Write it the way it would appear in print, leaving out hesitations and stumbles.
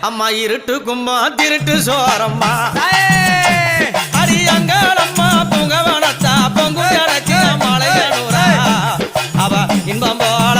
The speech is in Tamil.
அம்மா இருட்டு கும்பா திருட்டு சோரம்மா அடி அங்காளம்மா பொங்க வனத்தா பொங்கு அடைச்சி மலையனூரா அவ இன்பம் போல